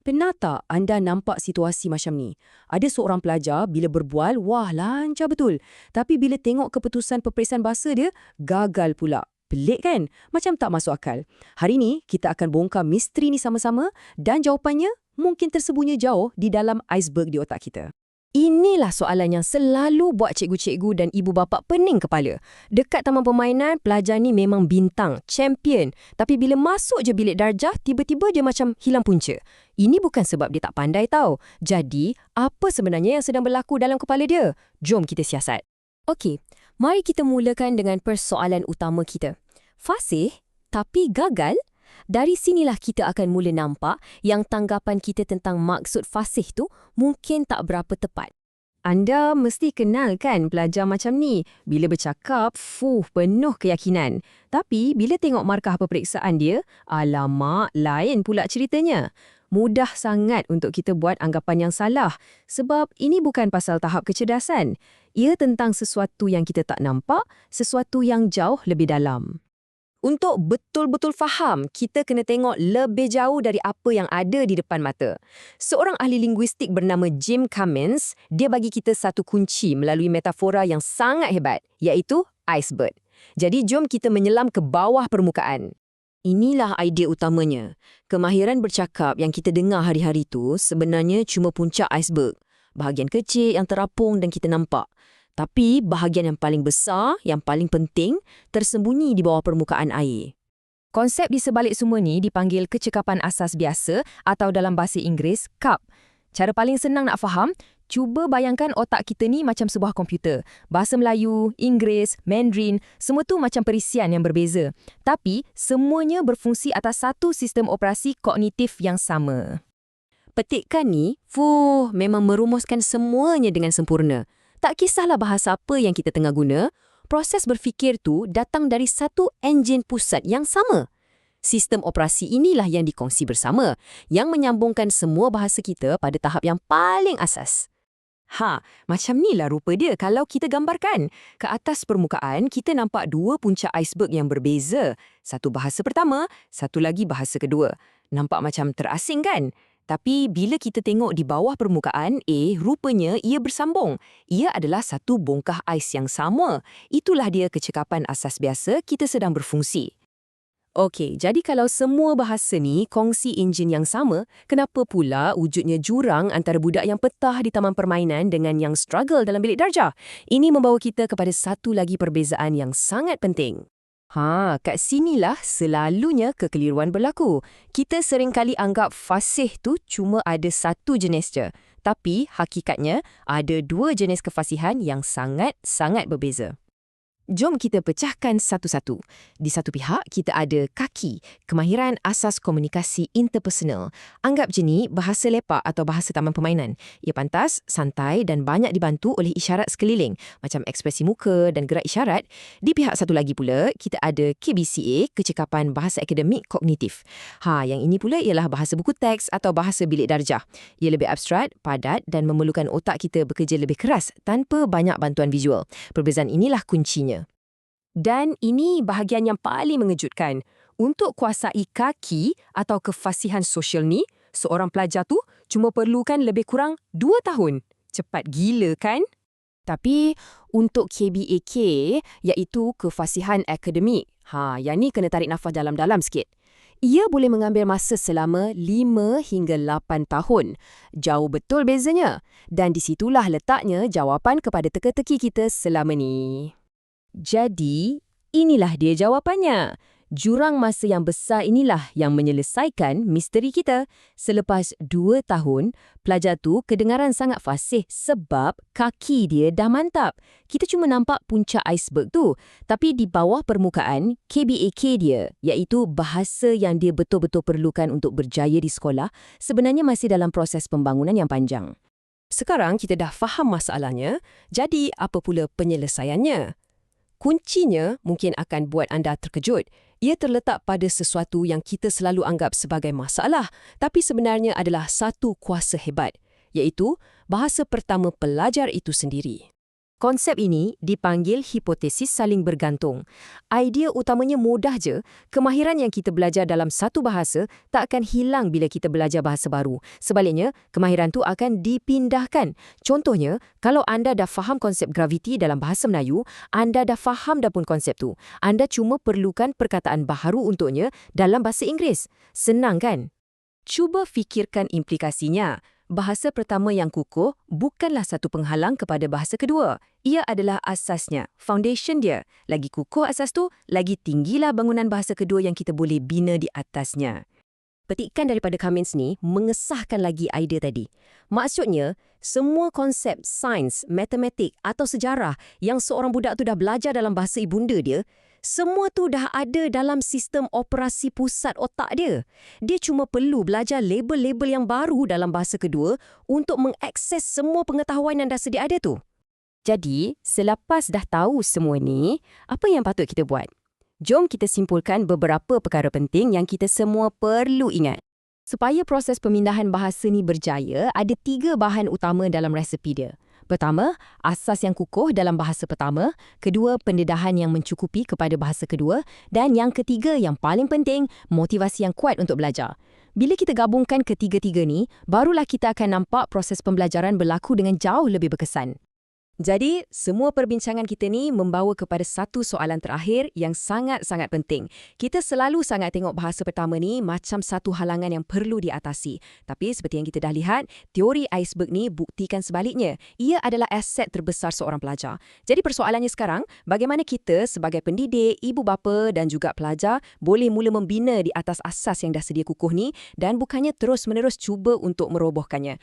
Pernah tak anda nampak situasi macam ni? Ada seorang pelajar bila berbual, wah lancar betul. Tapi bila tengok keputusan peperiksaan bahasa dia, gagal pula. Pelik kan? Macam tak masuk akal. Hari ni, kita akan bongkar misteri ni sama-sama dan jawapannya mungkin tersembunyi jauh di dalam iceberg di otak kita. Inilah soalan yang selalu buat cikgu-cikgu dan ibu bapa pening kepala. Dekat taman permainan, pelajar ni memang bintang, champion. Tapi bila masuk je bilik darjah, tiba-tiba dia macam hilang punca. Ini bukan sebab dia tak pandai tau. Jadi, apa sebenarnya yang sedang berlaku dalam kepala dia? Jom kita siasat. Okey, mari kita mulakan dengan persoalan utama kita. Fasih, tapi gagal? Dari sinilah kita akan mula nampak yang tanggapan kita tentang maksud fasih tu mungkin tak berapa tepat. Anda mesti kenal kan pelajar macam ni. Bila bercakap, penuh keyakinan. Tapi bila tengok markah peperiksaan dia, alamak, lain pula ceritanya. Mudah sangat untuk kita buat anggapan yang salah. Sebab ini bukan pasal tahap kecerdasan. Ia tentang sesuatu yang kita tak nampak, sesuatu yang jauh lebih dalam. Untuk betul-betul faham, kita kena tengok lebih jauh dari apa yang ada di depan mata. Seorang ahli linguistik bernama Jim Cummins, dia bagi kita satu kunci melalui metafora yang sangat hebat, iaitu iceberg. Jadi jom kita menyelam ke bawah permukaan. Inilah idea utamanya. Kemahiran bercakap yang kita dengar hari-hari tu sebenarnya cuma puncak iceberg. Bahagian kecil yang terapung dan kita nampak. Tapi bahagian yang paling besar, yang paling penting, tersembunyi di bawah permukaan air. Konsep di sebalik semua ni dipanggil kecekapan asas biasa atau dalam bahasa Inggeris, CAP. Cara paling senang nak faham, cuba bayangkan otak kita ni macam sebuah komputer. Bahasa Melayu, Inggeris, Mandarin, semua tu macam perisian yang berbeza. Tapi semuanya berfungsi atas satu sistem operasi kognitif yang sama. Petikan ni, memang merumuskan semuanya dengan sempurna. Tak kisahlah bahasa apa yang kita tengah guna, proses berfikir tu datang dari satu enjin pusat yang sama. Sistem operasi inilah yang dikongsi bersama, yang menyambungkan semua bahasa kita pada tahap yang paling asas. Macam nilah rupa dia kalau kita gambarkan. Ke atas permukaan, kita nampak dua puncak iceberg yang berbeza. Satu bahasa pertama, satu lagi bahasa kedua. Nampak macam terasing kan? Tapi bila kita tengok di bawah permukaan, rupanya ia bersambung. Ia adalah satu bongkah ais yang sama. Itulah dia kecekapan asas biasa kita sedang berfungsi. Okey, jadi kalau semua bahasa ni kongsi enjin yang sama, kenapa pula wujudnya jurang antara budak yang petah di taman permainan dengan yang struggle dalam bilik darjah? Ini membawa kita kepada satu lagi perbezaan yang sangat penting. Kat sinilah selalunya kekeliruan berlaku. Kita seringkali anggap fasih tu cuma ada satu jenis je. Tapi hakikatnya ada dua jenis kefasihan yang sangat-sangat berbeza. Jom kita pecahkan satu-satu. Di satu pihak, kita ada kaki, kemahiran asas komunikasi interpersonal. Anggap je ni bahasa lepak atau bahasa taman permainan. Ia pantas, santai dan banyak dibantu oleh isyarat sekeliling, macam ekspresi muka dan gerak isyarat. Di pihak satu lagi pula, kita ada KBCA, kecekapan bahasa akademik kognitif. Yang ini pula ialah bahasa buku teks atau bahasa bilik darjah. Ia lebih abstrak, padat dan memerlukan otak kita bekerja lebih keras tanpa banyak bantuan visual. Perbezaan inilah kuncinya. Dan ini bahagian yang paling mengejutkan. Untuk kuasai kaki atau kefasihan sosial ni, seorang pelajar tu cuma perlukan lebih kurang 2 tahun. Cepat gila kan? Tapi untuk KBAK, iaitu kefasihan akademik, yang ni kena tarik nafas dalam-dalam sikit. Ia boleh mengambil masa selama 5 hingga 8 tahun. Jauh betul bezanya. Dan disitulah letaknya jawapan kepada teka-teki kita selama ni. Jadi, inilah dia jawapannya. Jurang masa yang besar inilah yang menyelesaikan misteri kita. Selepas 2 tahun, pelajar tu kedengaran sangat fasih sebab kaki dia dah mantap. Kita cuma nampak puncak iceberg tu. Tapi di bawah permukaan, KBAK dia, iaitu bahasa yang dia betul-betul perlukan untuk berjaya di sekolah, sebenarnya masih dalam proses pembangunan yang panjang. Sekarang kita dah faham masalahnya, jadi apa pula penyelesaiannya? Kuncinya mungkin akan buat anda terkejut. Ia terletak pada sesuatu yang kita selalu anggap sebagai masalah, tapi sebenarnya adalah satu kuasa hebat, iaitu bahasa pertama pelajar itu sendiri. Konsep ini dipanggil hipotesis saling bergantung. Idea utamanya mudah je, kemahiran yang kita belajar dalam satu bahasa tak akan hilang bila kita belajar bahasa baru. Sebaliknya, kemahiran tu akan dipindahkan. Contohnya, kalau anda dah faham konsep graviti dalam bahasa Melayu, anda dah faham dah pun konsep tu. Anda cuma perlukan perkataan baharu untuknya dalam bahasa Inggeris. Senang kan? Cuba fikirkan implikasinya. Bahasa pertama yang kukuh bukanlah satu penghalang kepada bahasa kedua. Ia adalah asasnya, foundation dia. Lagi kukuh asas tu, lagi tinggilah bangunan bahasa kedua yang kita boleh bina di atasnya. Petikan daripada Cummins ni mengesahkan lagi idea tadi. Maksudnya, semua konsep sains, matematik atau sejarah yang seorang budak tu dah belajar dalam bahasa ibunda dia, semua tu dah ada dalam sistem operasi pusat otak dia. Dia cuma perlu belajar label-label yang baru dalam bahasa kedua untuk mengakses semua pengetahuan yang dah sedia ada tu. Jadi, selepas dah tahu semua ni, apa yang patut kita buat? Jom kita simpulkan beberapa perkara penting yang kita semua perlu ingat. Supaya proses pemindahan bahasa ni berjaya, ada 3 bahan utama dalam resepi dia. Pertama, asas yang kukuh dalam bahasa pertama. Kedua, pendedahan yang mencukupi kepada bahasa kedua. Dan yang ketiga, yang paling penting, motivasi yang kuat untuk belajar. Bila kita gabungkan ketiga-tiga ni, barulah kita akan nampak proses pembelajaran berlaku dengan jauh lebih berkesan. Jadi, semua perbincangan kita ni membawa kepada satu soalan terakhir yang sangat-sangat penting. Kita selalu sangat tengok bahasa pertama ni macam satu halangan yang perlu diatasi. Tapi seperti yang kita dah lihat, teori iceberg ni buktikan sebaliknya. Ia adalah aset terbesar seorang pelajar. Jadi persoalannya sekarang, bagaimana kita sebagai pendidik, ibu bapa dan juga pelajar boleh mula membina di atas asas yang dah sedia kukuh ni dan bukannya terus-menerus cuba untuk merobohkannya.